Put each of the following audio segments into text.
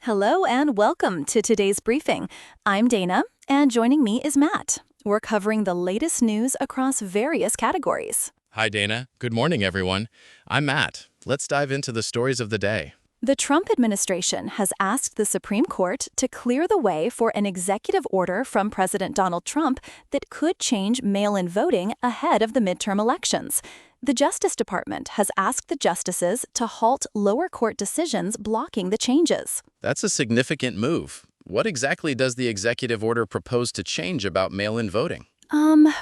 Hello and welcome to today's briefing. I'm Dana, and joining me is Matt. We're covering the latest news across various categories. Hi, Dana. Good morning, everyone. I'm Matt. Let's dive into the stories of the day. The Trump administration has asked the Supreme Court to clear the way for an executive order from President Donald Trump that could change mail-in voting ahead of the midterm elections. The Justice Department has asked the justices to halt lower court decisions blocking the changes. That's a significant move. What exactly does the executive order propose to change about mail-in voting?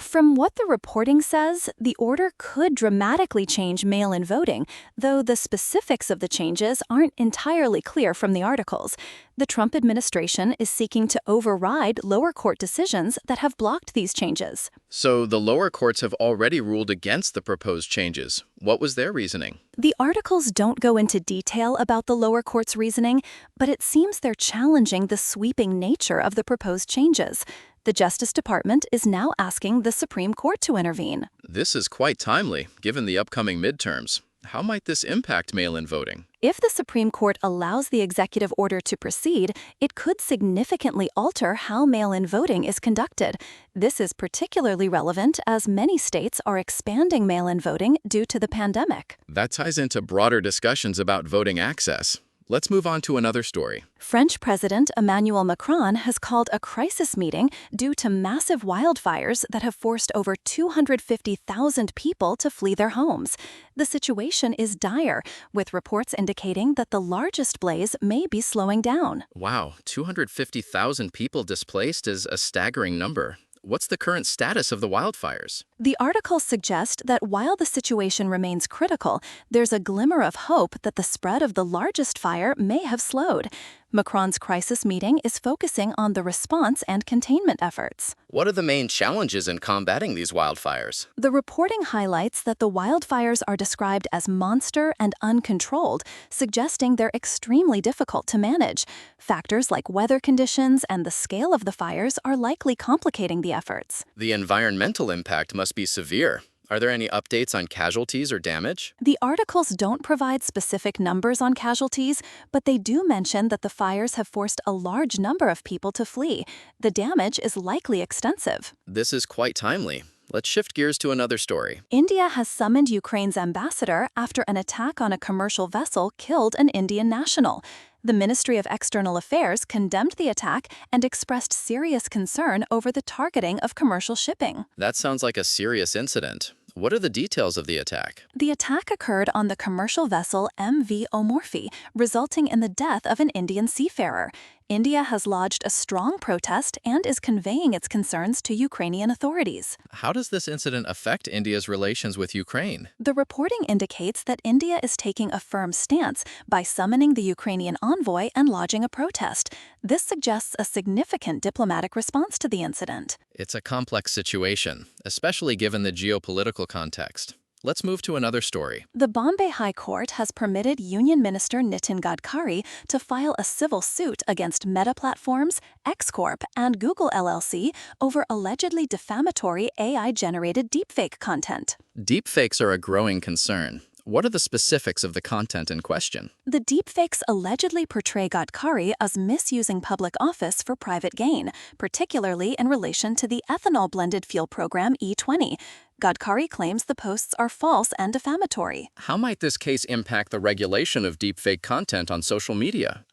From what the reporting says, the order could dramatically change mail-in voting, though the specifics of the changes aren't entirely clear from the articles. The Trump administration is seeking to override lower court decisions that have blocked these changes. So the lower courts have already ruled against the proposed changes. What was their reasoning? The articles don't go into detail about the lower court's reasoning, but it seems they're challenging the sweeping nature of the proposed changes. The Justice Department is now asking the Supreme Court to intervene. This is quite timely, given the upcoming midterms. How might this impact mail-in voting? If the Supreme Court allows the executive order to proceed, it could significantly alter how mail-in voting is conducted. This is particularly relevant as many states are expanding mail-in voting due to the pandemic. That ties into broader discussions about voting access. Let's move on to another story. French President Emmanuel Macron has called a crisis meeting due to massive wildfires that have forced over 250,000 people to flee their homes. The situation is dire, with reports indicating that the largest blaze may be slowing down. Wow, 250,000 people displaced is a staggering number. What's the current status of the wildfires? The articles suggest that while the situation remains critical, there's a glimmer of hope that the spread of the largest fire may have slowed. Macron's crisis meeting is focusing on the response and containment efforts. What are the main challenges in combating these wildfires? The reporting highlights that the wildfires are described as monster and uncontrolled, suggesting they're extremely difficult to manage. Factors like weather conditions and the scale of the fires are likely complicating the efforts. The environmental impact must be severe. Are there any updates on casualties or damage? The articles don't provide specific numbers on casualties, but they do mention that the fires have forced a large number of people to flee. The damage is likely extensive. This is quite timely. Let's shift gears to another story. India has summoned Ukraine's ambassador after an attack on a commercial vessel killed an Indian national. The Ministry of External Affairs condemned the attack and expressed serious concern over the targeting of commercial shipping. That sounds like a serious incident. What are the details of the attack? The attack occurred on the commercial vessel MV Omorfi, resulting in the death of an Indian seafarer. India has lodged a strong protest and is conveying its concerns to Ukrainian authorities. How does this incident affect India's relations with Ukraine? The reporting indicates that India is taking a firm stance by summoning the Ukrainian envoy and lodging a protest. This suggests a significant diplomatic response to the incident. It's a complex situation, especially given the geopolitical context. Let's move to another story. The Bombay High Court has permitted Union Minister Nitin Gadkari to file a civil suit against Meta Platforms, X Corp, and Google LLC over allegedly defamatory AI-generated deepfake content. Deepfakes are a growing concern. What are the specifics of the content in question? The deepfakes allegedly portray Gadkari as misusing public office for private gain, particularly in relation to the ethanol-blended fuel program E20. Gadkari claims the posts are false and defamatory. How might this case impact the regulation of deepfake content on social media?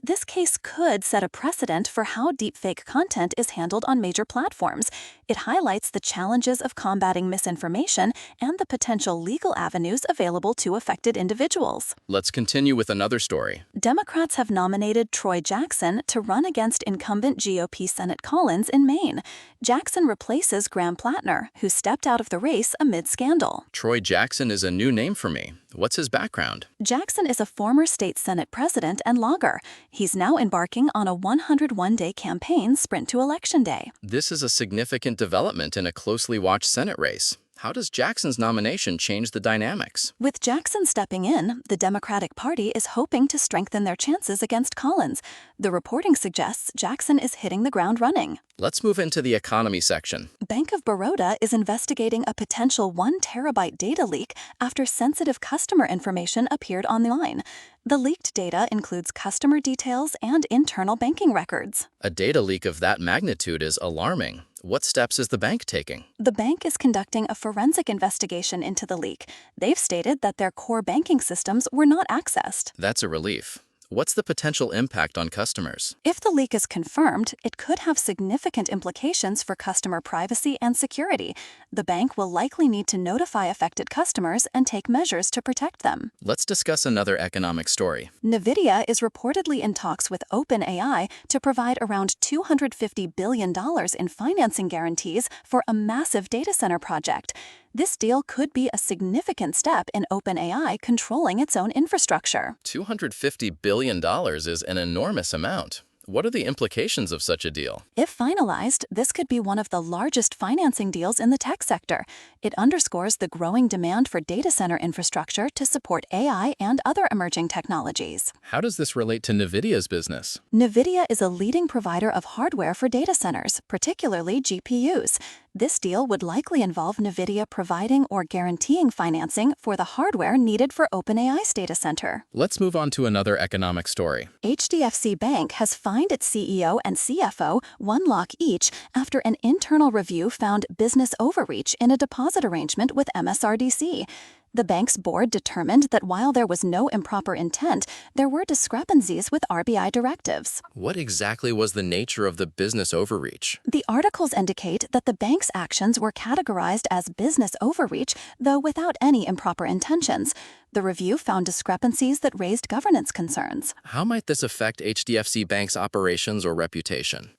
This case could set a precedent for how deepfake content is handled on major platforms. It highlights the challenges of combating misinformation and the potential legal avenues available to affected individuals. Let's continue with another story. Democrats have nominated Troy Jackson to run against incumbent GOP Senate Collins in Maine. Jackson replaces Graham Plattner, who stepped out of the race amid scandal. Troy Jackson is a new name for me. What's his background? Jackson is a former state Senate president and lawyer. He's now embarking on a 101-day campaign sprint to Election Day. This is a significant development in a closely watched Senate race. How does Jackson's nomination change the dynamics? With Jackson stepping in, the Democratic Party is hoping to strengthen their chances against Collins. The reporting suggests Jackson is hitting the ground running. Let's move into the economy section. Bank of Baroda is investigating a potential 1 terabyte data leak after sensitive customer information appeared online. The leaked data includes customer details and internal banking records. A data leak of that magnitude is alarming. What steps is the bank taking? The bank is conducting a forensic investigation into the leak. They've stated that their core banking systems were not accessed. That's a relief. What's the potential impact on customers? If the leak is confirmed, it could have significant implications for customer privacy and security. The bank will likely need to notify affected customers and take measures to protect them. Let's discuss another economic story. NVIDIA is reportedly in talks with OpenAI to provide around $250 billion in financing guarantees for a massive data center project. This deal could be a significant step in OpenAI controlling its own infrastructure. $250 billion is an enormous amount. What are the implications of such a deal? If finalized, this could be one of the largest financing deals in the tech sector. It underscores the growing demand for data center infrastructure to support AI and other emerging technologies. How does this relate to NVIDIA's business? NVIDIA is a leading provider of hardware for data centers, particularly GPUs. This deal would likely involve NVIDIA providing or guaranteeing financing for the hardware needed for OpenAI's data center. Let's move on to another economic story. HDFC Bank has fined its CEO and CFO $1 lakh each after an internal review found business overreach in a deposit arrangement with MSRDC. The bank's board determined that while there was no improper intent, there were discrepancies with RBI directives. What exactly was the nature of the business overreach? The articles indicate that the bank's actions were categorized as business overreach, though without any improper intentions. The review found discrepancies that raised governance concerns. How might this affect HDFC Bank's operations or reputation?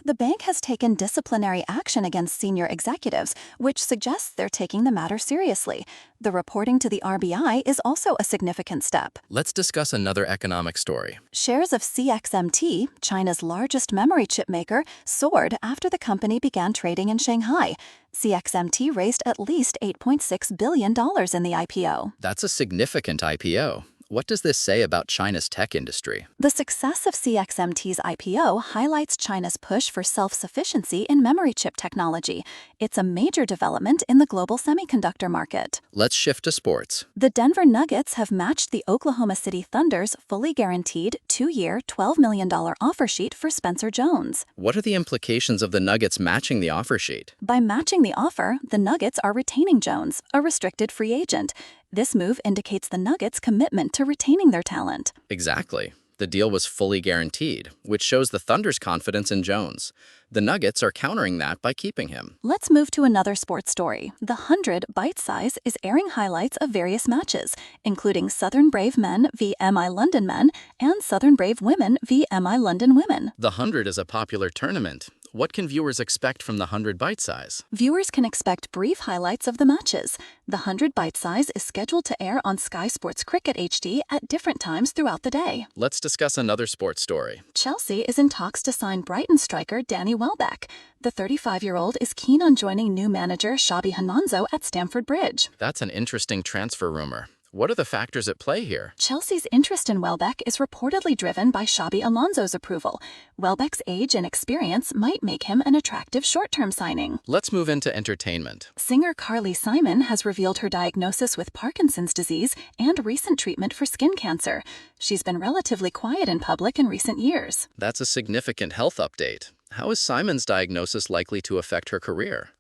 The bank has taken disciplinary action against senior executives, which suggests they're taking the matter seriously. The reporting to the RBI is also a significant step. Let's discuss another economic story. Shares of CXMT, China's largest memory chip maker, soared after the company began trading in Shanghai. CXMT raised at least $8.6 billion in the IPO. That's a significant IPO. What does this say about China's tech industry? The success of CXMT's IPO highlights China's push for self-sufficiency in memory chip technology. It's a major development in the global semiconductor market. Let's shift to sports. The Denver Nuggets have matched the Oklahoma City Thunder's fully guaranteed 2-year, $12 million offer sheet for Spencer Jones. What are the implications of the Nuggets matching the offer sheet? By matching the offer, the Nuggets are retaining Jones, a restricted free agent. This move indicates the Nuggets' commitment to retaining their talent. Exactly. The deal was fully guaranteed, which shows the Thunder's confidence in Jones. The Nuggets are countering that by keeping him. Let's move to another sports story. The 100 Bite Size is airing highlights of various matches, including Southern Brave Men v MI London Men and Southern Brave Women v MI London Women. The 100 is a popular tournament. What can viewers expect from the 100 Bite Size? Viewers can expect brief highlights of the matches. The 100 Bite Size is scheduled to air on Sky Sports Cricket HD at different times throughout the day. Let's discuss another sports story. Chelsea is in talks to sign Brighton striker Danny Welbeck. The 35-year-old is keen on joining new manager Xabi Alonso at Stamford Bridge. That's an interesting transfer rumor. What are the factors at play here? Chelsea's interest in Welbeck is reportedly driven by Xabi Alonso's approval. Welbeck's age and experience might make him an attractive short-term signing. Let's move into entertainment. Singer Carly Simon has revealed her diagnosis with Parkinson's disease and recent treatment for skin cancer. She's been relatively quiet in public in recent years. That's a significant health update. How is Simon's diagnosis likely to affect her career?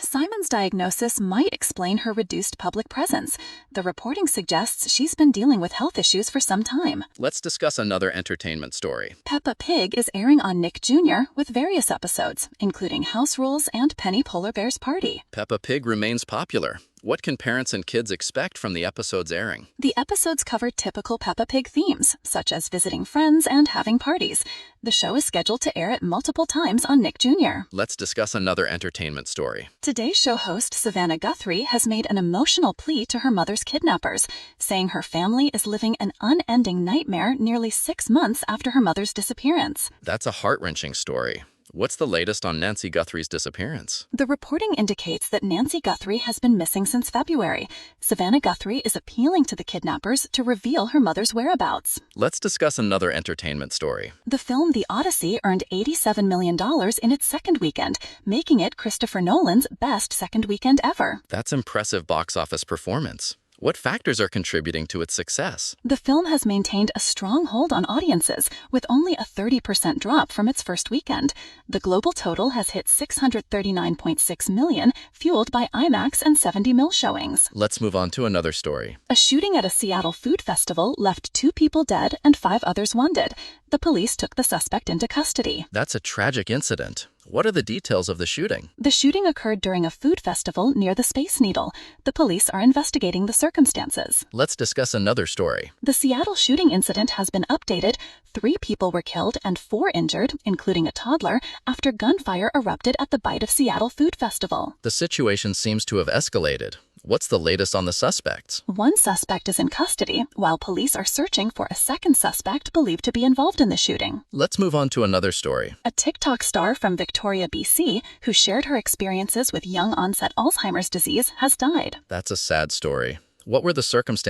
Simon's diagnosis might explain her reduced public presence. The reporting suggests she's been dealing with health issues for some time. Let's discuss another entertainment story. Peppa Pig is airing on Nick Jr. with various episodes, including House Rules and Penny Polar Bear's Party. Peppa Pig remains popular. What can parents and kids expect from the episodes airing? The episodes cover typical Peppa Pig themes, such as visiting friends and having parties. The show is scheduled to air at multiple times on Nick Jr. Let's discuss another entertainment story. Today's show host Savannah Guthrie has made an emotional plea to her mother's kidnappers, saying her family is living an unending nightmare nearly 6 months after her mother's disappearance. That's a heart-wrenching story. What's the latest on Nancy Guthrie's disappearance? The reporting indicates that Nancy Guthrie has been missing since February. Savannah Guthrie is appealing to the kidnappers to reveal her mother's whereabouts. Let's discuss another entertainment story. The film The Odyssey earned $87 million in its second weekend, making it Christopher Nolan's best second weekend ever. That's impressive box office performance. What factors are contributing to its success? The film has maintained a strong hold on audiences, with only a 30% drop from its first weekend. The global total has hit $639.6 million, fueled by IMAX and 70mm showings. Let's move on to another story. A shooting at a Seattle food festival left 2 people dead and 5 others wounded. The police took the suspect into custody. That's a tragic incident. What are the details of the shooting? The shooting occurred during a food festival near the Space Needle. The police are investigating the circumstances. Let's discuss another story. The Seattle shooting incident has been updated. 3 people were killed and 4 injured, including a toddler, after gunfire erupted at the Bite of Seattle Food Festival. The situation seems to have escalated. What's the latest on the suspects? 1 suspect is in custody, while police are searching for a second suspect believed to be involved in the shooting. Let's move on to another story. A TikTok star from Victoria, BC, who shared her experiences with young-onset Alzheimer's disease, has died. That's a sad story. What were the circumstances